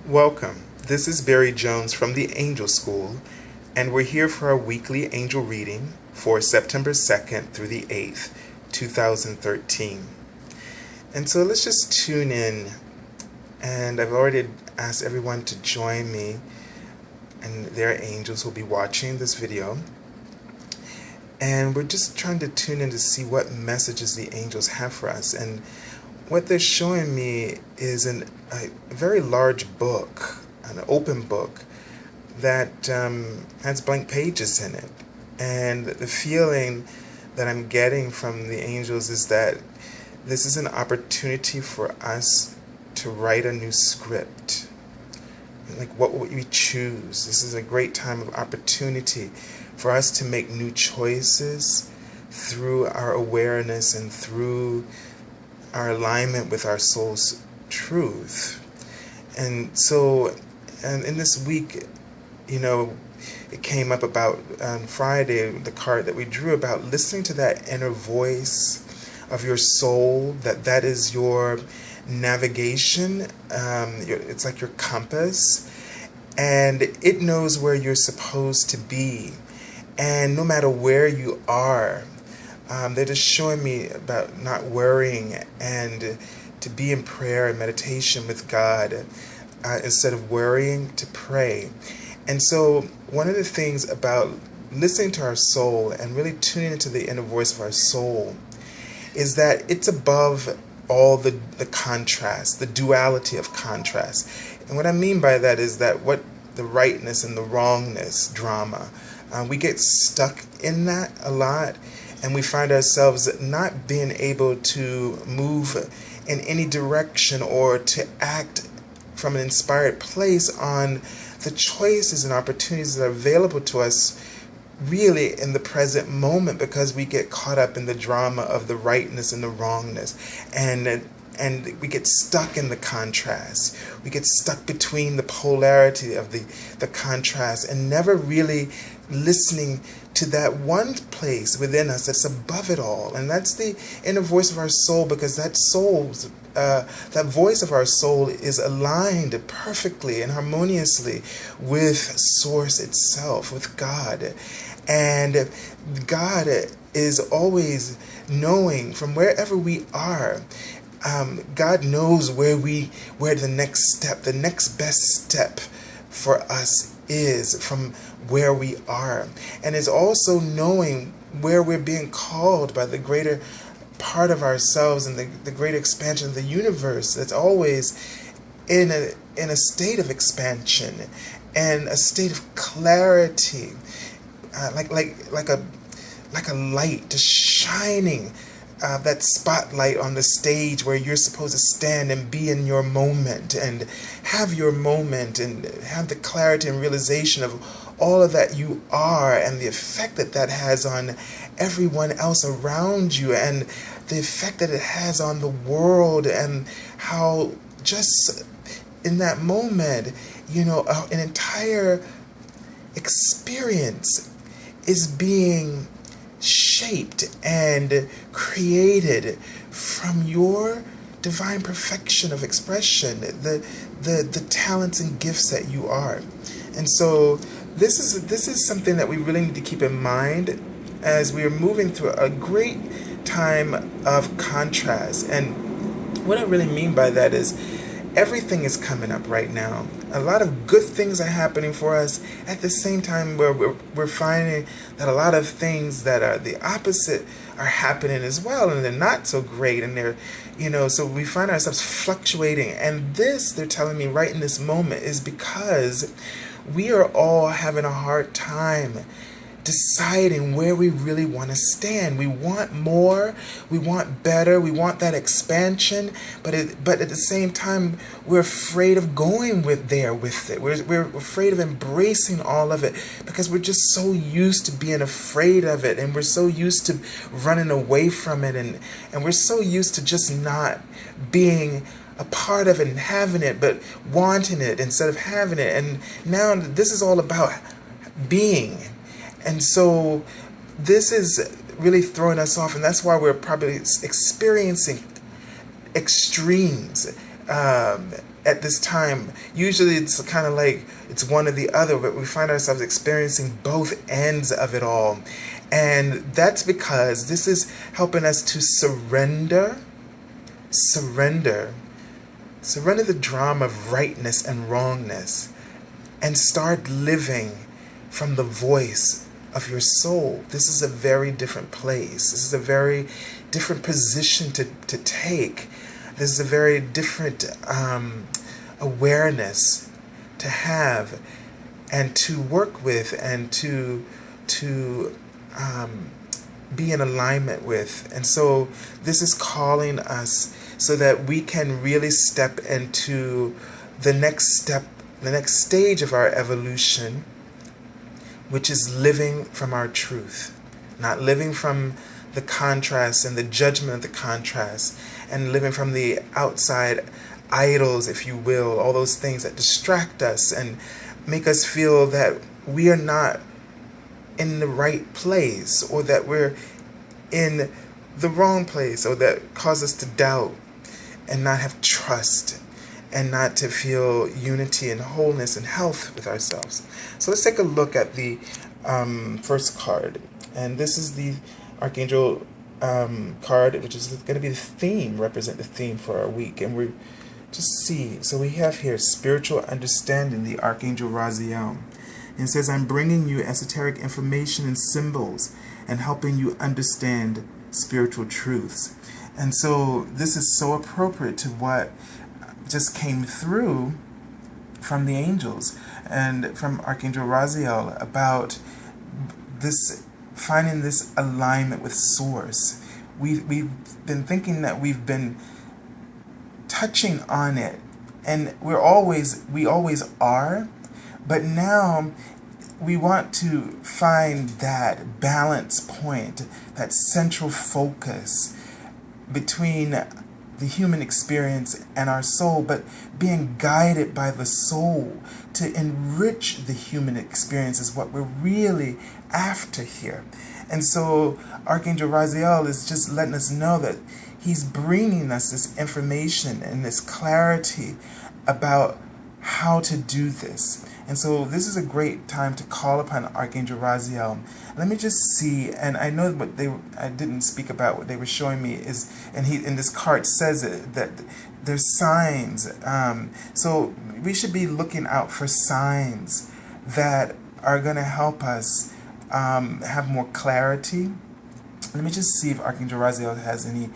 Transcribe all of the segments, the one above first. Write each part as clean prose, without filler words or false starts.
Welcome. This is Barry Jones from the Angel School, and we're here for our weekly angel reading for September 2nd through the 8th, 2013. And so let's just tune in, and I've already asked everyone to join me, and there are angels who will be watching this video. And we're just trying to tune in to see what messages the angels have for us. And what they're showing me is a very large book, an open book, that has blank pages in it. And the feeling that I'm getting from the angels is that this is an opportunity for us to write a new script. Like, what would we choose? This is a great time of opportunity for us to make new choices through our awareness and through our alignment with our soul's truth. And so, and in this week, it came up about on Friday, the card that we drew about listening to that inner voice of your soul, that is your navigation. It's like your compass, and it knows where you're supposed to be. And no matter where you are, they're just showing me about not worrying and to be in prayer and meditation with God instead of worrying, to pray. And so one of the things about listening to our soul and really tuning into the inner voice of our soul is that it's above all the contrast, the duality of contrast. And what I mean by that is that what the rightness and the wrongness drama, we get stuck in that a lot, and we find ourselves not being able to move in any direction or to act from an inspired place on the choices and opportunities that are available to us really in the present moment, because we get caught up in the drama of the rightness and the wrongness, and we get stuck in the contrast. We get stuck between the polarity of the contrast and never really listening to that one place within us that's above it all. And that's the inner voice of our soul, because that voice of our soul is aligned perfectly and harmoniously with Source itself, with God. And God is always knowing from wherever we are. God knows where the next step, the next best step for us is from where we are, and is also knowing where we're being called by the greater part of ourselves and the great expansion of the universe that's always in a state of expansion and a state of clarity, like a light just shining. That spotlight on the stage where you're supposed to stand and be in your moment and have your moment and have the clarity and realization of all of that you are, and the effect that has on everyone else around you, and the effect that it has on the world, and how just in that moment, an entire experience is being shaped and created from your divine perfection of expression, the talents and gifts that you are. And so this is something that we really need to keep in mind as we are moving through a great time of contrast. And what I really mean by that is everything is coming up right now. A lot of good things are happening for us at the same time where we're finding that a lot of things that are the opposite are happening as well, and they're not so great, and they're, so we find ourselves fluctuating. And this, they're telling me right in this moment, is because we are all having a hard time deciding where we really want to stand. We want more, we want better, we want that expansion, but at the same time, we're afraid of going with it. We're afraid of embracing all of it, because we're just so used to being afraid of it, and we're so used to running away from it, and we're so used to just not being a part of it and having it, but wanting it instead of having it. And now this is all about being. And so this is really throwing us off, and that's why we're probably experiencing extremes at this time. Usually it's kind of like it's one or the other, but we find ourselves experiencing both ends of it all. And that's because this is helping us to surrender the drama of rightness and wrongness, and start living from the voice of your soul. This is a very different place. This is a very different position to take. This is a very different awareness to have and to work with and to be in alignment with. And so this is calling us so that we can really step into the next stage of our evolution, which is living from our truth, not living from the contrast and the judgment of the contrast, and living from the outside idols, if you will, all those things that distract us and make us feel that we are not in the right place, or that we're in the wrong place, or that cause us to doubt and not have trust and not to feel unity and wholeness and health with ourselves. So let's take a look at the first card. And this is the Archangel card, which is going to be the theme, represent the theme for our week. And we're just see. So we have here spiritual understanding, the Archangel Raziel. And it says, I'm bringing you esoteric information and symbols and helping you understand spiritual truths. And so this is so appropriate to what just came through from the angels and from Archangel Raziel about this, finding this alignment with Source. We've been thinking that we've been touching on it, and we always are, but now we want to find that balance point, that central focus between the human experience and our soul, but being guided by the soul to enrich the human experience is what we're really after here. And so Archangel Raziel is just letting us know that he's bringing us this information and this clarity about how to do this. And so this is a great time to call upon Archangel Raziel. Let me just see, and I know what I didn't speak about what they were showing me is, and in this card says it, that there's signs. So we should be looking out for signs that are going to help us have more clarity. Let me just see if Archangel Raziel has any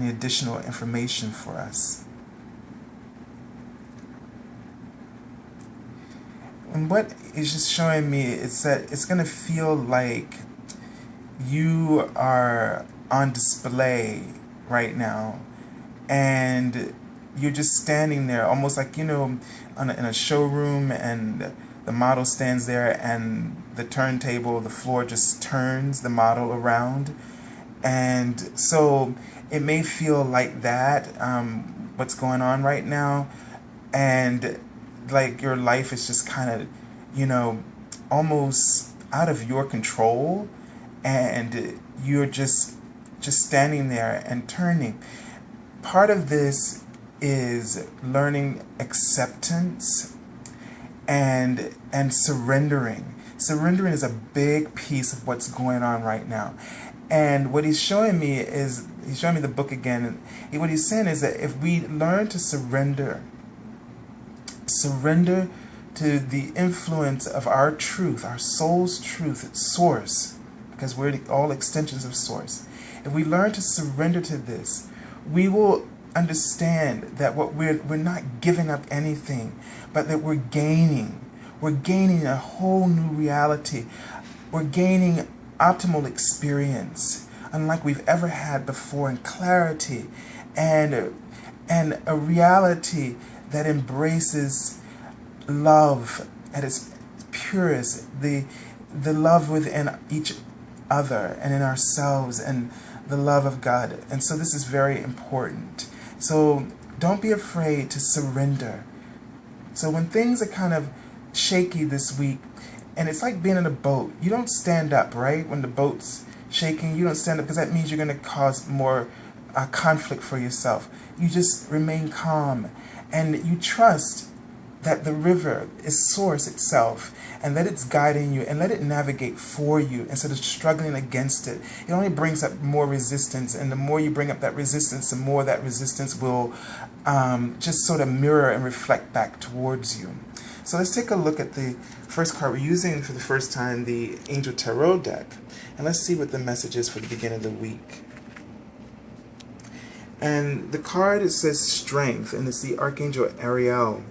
additional information for us. And what is just showing me is that it's going to feel like you are on display right now, and you're just standing there, almost like, you know, in a showroom, and the model stands there, and the turntable, the floor just turns the model around. And so it may feel like that, what's going on right now, and like your life is just kind of, you know, almost out of your control, and you're just standing there and turning. Part of this is learning acceptance and surrendering. Surrendering is a big piece of what's going on right now. And what he's showing me is, he's showing me the book again, and what he's saying is that if we learn to surrender to the influence of our truth, our soul's truth, its Source, because we're all extensions of Source. If we learn to surrender to this, we will understand that what we're not giving up anything, but that we're gaining a whole new reality. We're gaining optimal experience, unlike we've ever had before, in clarity and a reality that embraces love at its purest, the love within each other and in ourselves, and the love of God. And so this is very important. So don't be afraid to surrender. So when things are kind of shaky this week, and it's like being in a boat, you don't stand up, right? When the boat's shaking, you don't stand up, because that means you're going to cause more conflict for yourself. You just remain calm and you trust that the river is source itself, and that it's guiding you, and let it navigate for you instead of struggling against it. It only brings up more resistance, and the more you bring up that resistance, the more that resistance will just sort of mirror and reflect back towards you. So let's take a look at the first card. We're using for the first time the Angel Tarot deck, and let's see what the message is for the beginning of the week. And the card, it says Strength, and it's the Archangel Raziel.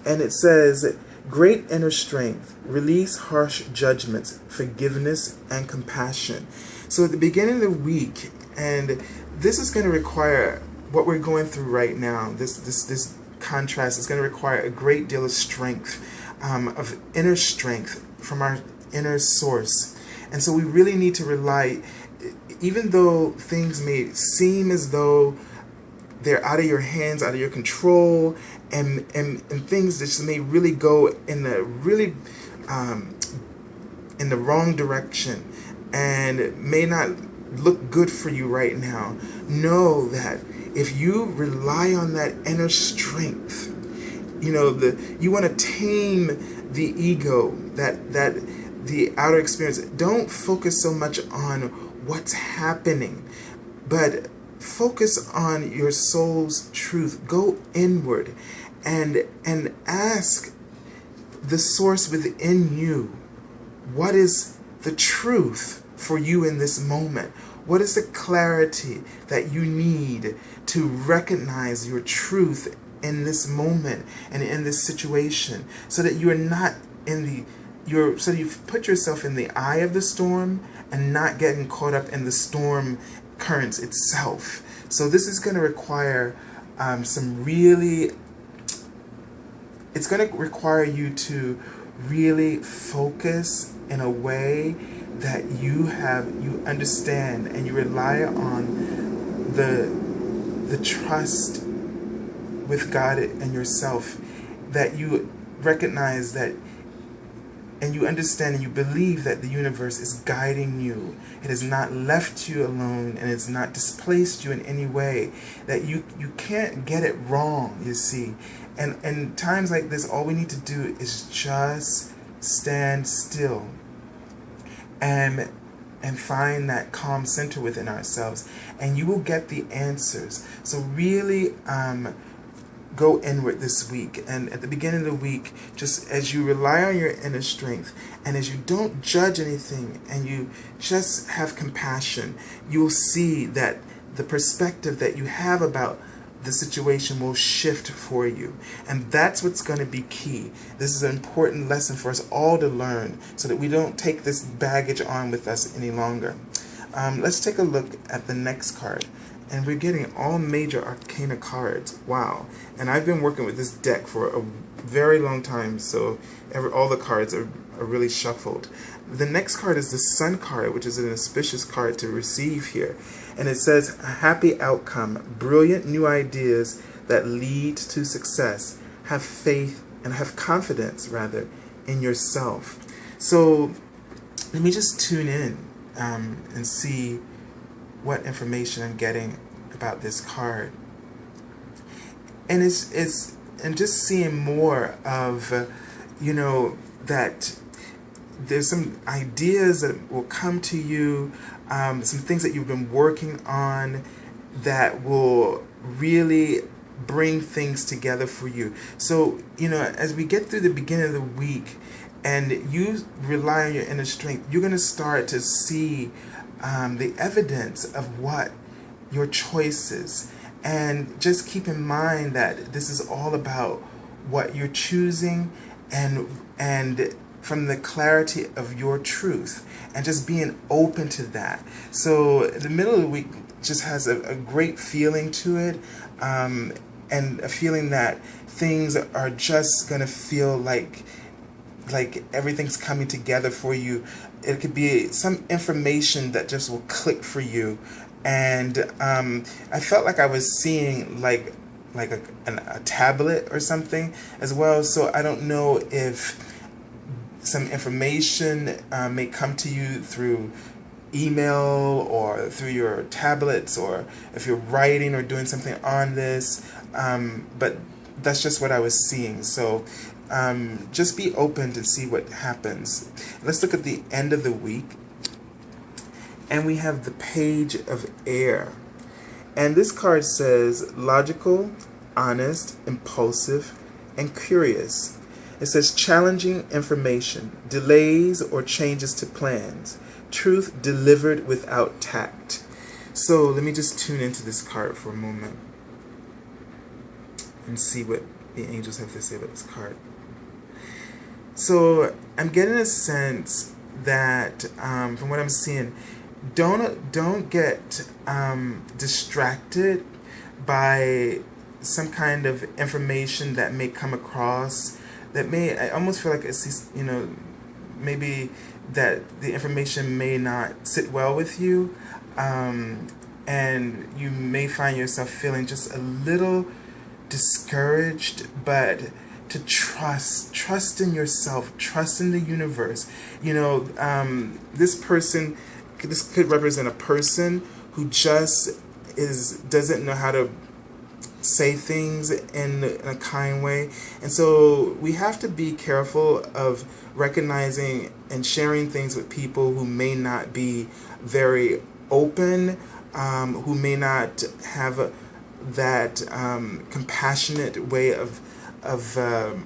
And it says, great inner strength, release harsh judgments, forgiveness, and compassion. So at the beginning of the week, and this is going to require what we're going through right now, this contrast is going to require a great deal of strength, of inner strength from our inner source. And so we really need to rely, even though things may seem as though they're out of your hands, out of your control, and things that may really go in the in the wrong direction and may not look good for you right now. Know that if you rely on that inner strength, you want to tame the ego, that the outer experience. Don't focus so much on what's happening, but focus on your soul's truth. Go inward and ask the source within you, what is the truth for you in this moment? What is the clarity that you need to recognize your truth in this moment and in this situation, so that you are not so you've put yourself in the eye of the storm and not getting caught up in the storm currents itself. So this is going to require it's going to require you to really focus in a way that you understand and you rely on the trust with God and yourself, that you recognize that, and you understand and you believe that the universe is guiding you. It has not left you alone, and it's not displaced you in any way. That you can't get it wrong, you see. And in times like this, all we need to do is just stand still and find that calm center within ourselves, and you will get the answers. So really go inward this week, and at the beginning of the week, just as you rely on your inner strength, and as you don't judge anything, and you just have compassion, you will see that the perspective that you have about the situation will shift for you. And that's what's going to be key. This is an important lesson for us all to learn, so that we don't take this baggage on with us any longer. Let's take a look at the next card. And we're getting all major arcana cards. Wow. And I've been working with this deck for a very long time, so all the cards are really shuffled. The next card is the Sun card, which is an auspicious card to receive here. And it says, a happy outcome, brilliant new ideas that lead to success. Have faith and have confidence, rather, in yourself. So let me just tune in and see what information I'm getting about this card. And it's just seeing more of, that there's some ideas that will come to you, some things that you've been working on that will really bring things together for you. So, as we get through the beginning of the week and you rely on your inner strength, you're going to start to see the evidence of what your choices. And just keep in mind that this is all about what you're choosing, and from the clarity of your truth, and just being open to that. So the middle of the week just has a great feeling to it, and a feeling that things are just going to feel like everything's coming together for you. It could be some information that just will click for you. And I felt like I was seeing like a tablet or something as well. So I don't know if some information may come to you through email or through your tablets, or if you're writing or doing something on this. But that's just what I was seeing. So just be open to see what happens. Let's look at the end of the week. And we have the Page of Air. And this card says logical, honest, impulsive, and curious. It says challenging information, delays or changes to plans, truth delivered without tact. So let me just tune into this card for a moment and see what the angels have to say about this card. So I'm getting a sense that from what I'm seeing, don't get distracted by some kind of information that may come across that may, I almost feel like it's, maybe that the information may not sit well with you, and you may find yourself feeling just a little discouraged, but to trust in yourself, trust in the universe. This could represent a person who just doesn't know how to say things in a kind way. And so we have to be careful of recognizing and sharing things with people who may not be very open, who may not have that compassionate way of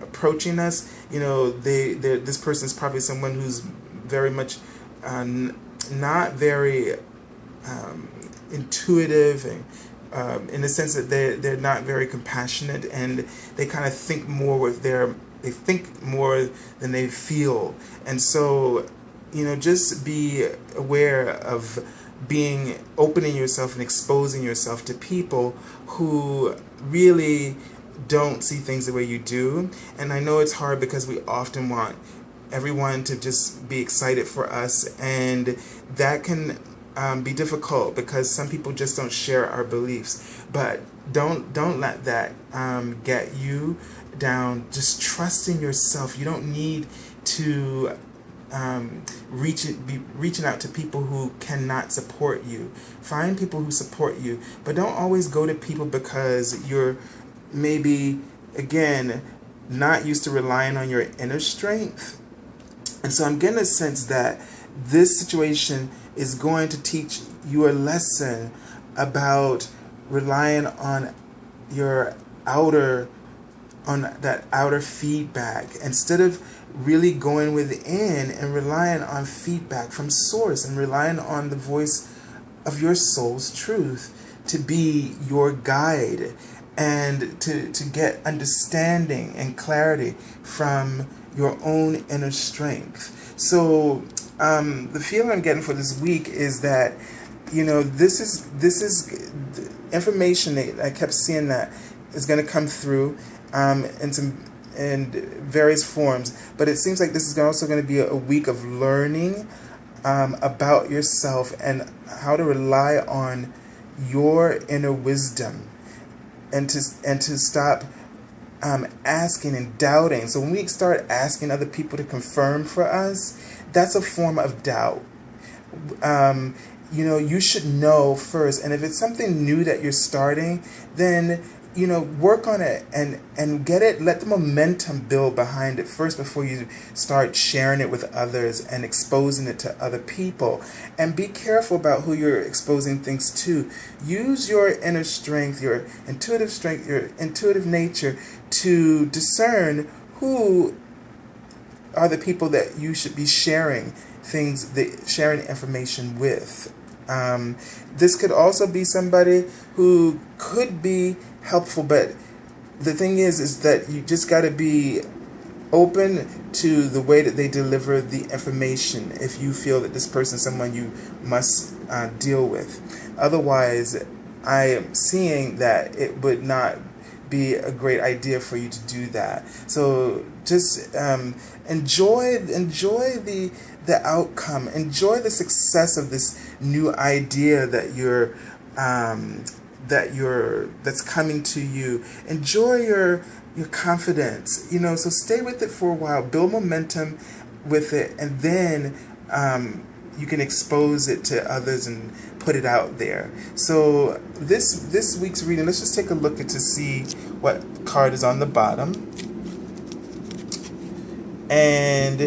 approaching us. This person is probably someone who's very much not very intuitive, and in the sense that they're not very compassionate, and they kind of think more they think more than they feel. And so, just be aware of opening yourself and exposing yourself to people who really don't see things the way you do. And I know it's hard because we often want everyone to just be excited for us, and that can be difficult because some people just don't share our beliefs. But don't let that get you down. Just trust in yourself. You don't need to be reaching out to people who cannot support you. Find people who support you, but don't always go to people because you're maybe, again, not used to relying on your inner strength. And so I'm getting a sense that this situation is going to teach you a lesson about relying on that outer feedback instead of really going within and relying on feedback from source and relying on the voice of your soul's truth to be your guide and to get understanding and clarity from your own inner strength. So the feeling I'm getting for this week is that, this is information that I kept seeing that is going to come through in various forms. But it seems like this is also going to be a week of learning about yourself and how to rely on your inner wisdom, and to stop asking and doubting. So when we start asking other people to confirm for us, that's a form of doubt. You should know first. And if it's something new that you're starting, then, work on it and get it. Let the momentum build behind it first before you start sharing it with others and exposing it to other people. And be careful about who you're exposing things to. Use your inner strength, your intuitive nature to discern who are the people that you should be sharing information with. This could also be somebody who could be helpful, but the thing is that you just got to be open to the way that they deliver the information if you feel that this person is someone you must deal with. Otherwise, I am seeing that it would not be a great idea for you to do that. So just enjoy the outcome, enjoy the success of this new idea that's coming to you. Enjoy your confidence, so stay with it for a while, build momentum with it, and then you can expose it to others and put it out there. So this week's reading, let's just take a look to see what card is on the bottom. And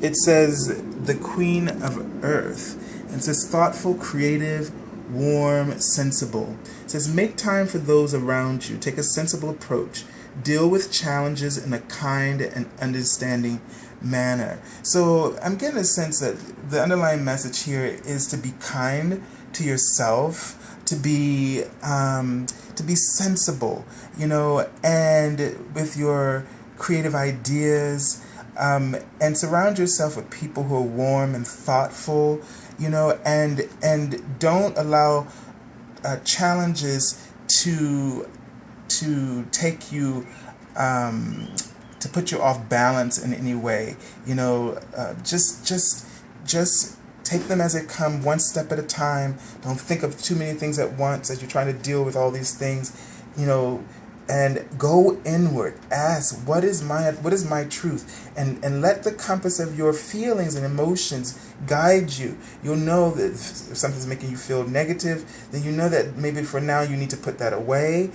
it says the Queen of Earth. And it says thoughtful, creative, warm, sensible. It says make time for those around you. Take a sensible approach. Deal with challenges in a kind and understanding manner. So I'm getting a sense that the underlying message here is to be kind to yourself, to be sensible, and with your creative ideas, and surround yourself with people who are warm and thoughtful, and don't allow challenges to take you, to put you off balance in any way. Just take them as they come, one step at a time. Don't think of too many things at once as you're trying to deal with all these things, and go inward. Ask, what is my truth? And let the compass of your feelings and emotions guide you. You'll know that if something's making you feel negative, then you know that maybe for now you need to put that away,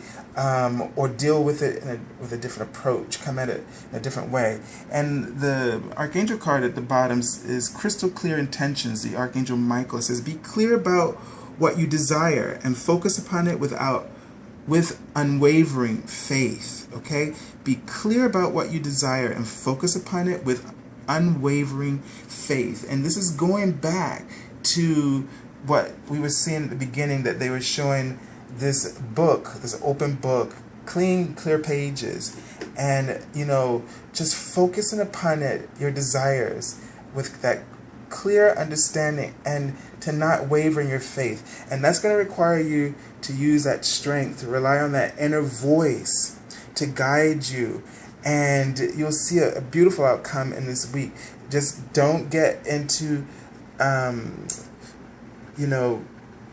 or deal with it with a different approach, come at it in a different way. And the Archangel card at the bottom is Crystal Clear Intentions. The Archangel Michael says, be clear about what you desire and focus upon it with unwavering faith. Okay? Be clear about what you desire and focus upon it with unwavering faith. And this is going back to what we were seeing at the beginning, that they were showing this book, this open book, clear pages, and just focusing upon it, your desires, with that clear understanding, and to not waver in your faith. And that's going to require you to use that strength, to rely on that inner voice to guide you, and you'll see a beautiful outcome in this week. Just don't get into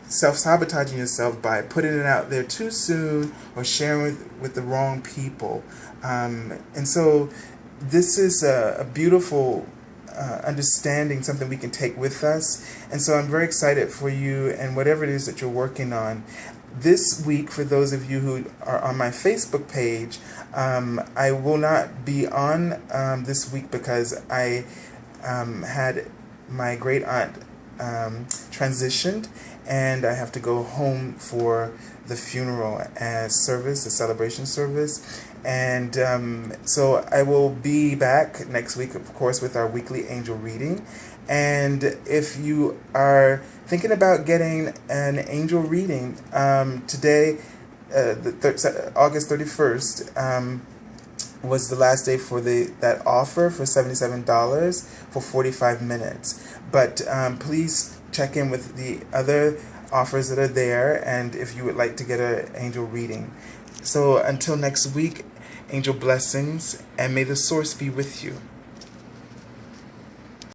self-sabotaging yourself by putting it out there too soon or sharing with the wrong people. And so this is a beautiful understanding, something we can take with us. And so I'm very excited for you and whatever it is that you're working on. This week, for those of you who are on my Facebook page, I will not be on this week because I had my great aunt transitioned, and I have to go home for the funeral service, the celebration service. And so I will be back next week, of course, with our weekly angel reading. And if you are thinking about getting an angel reading, today, August 31st, was the last day for that offer for $77 for 45 minutes. But please check in with the other offers that are there, and if you would like to get an angel reading. So until next week, angel blessings, and may the source be with you.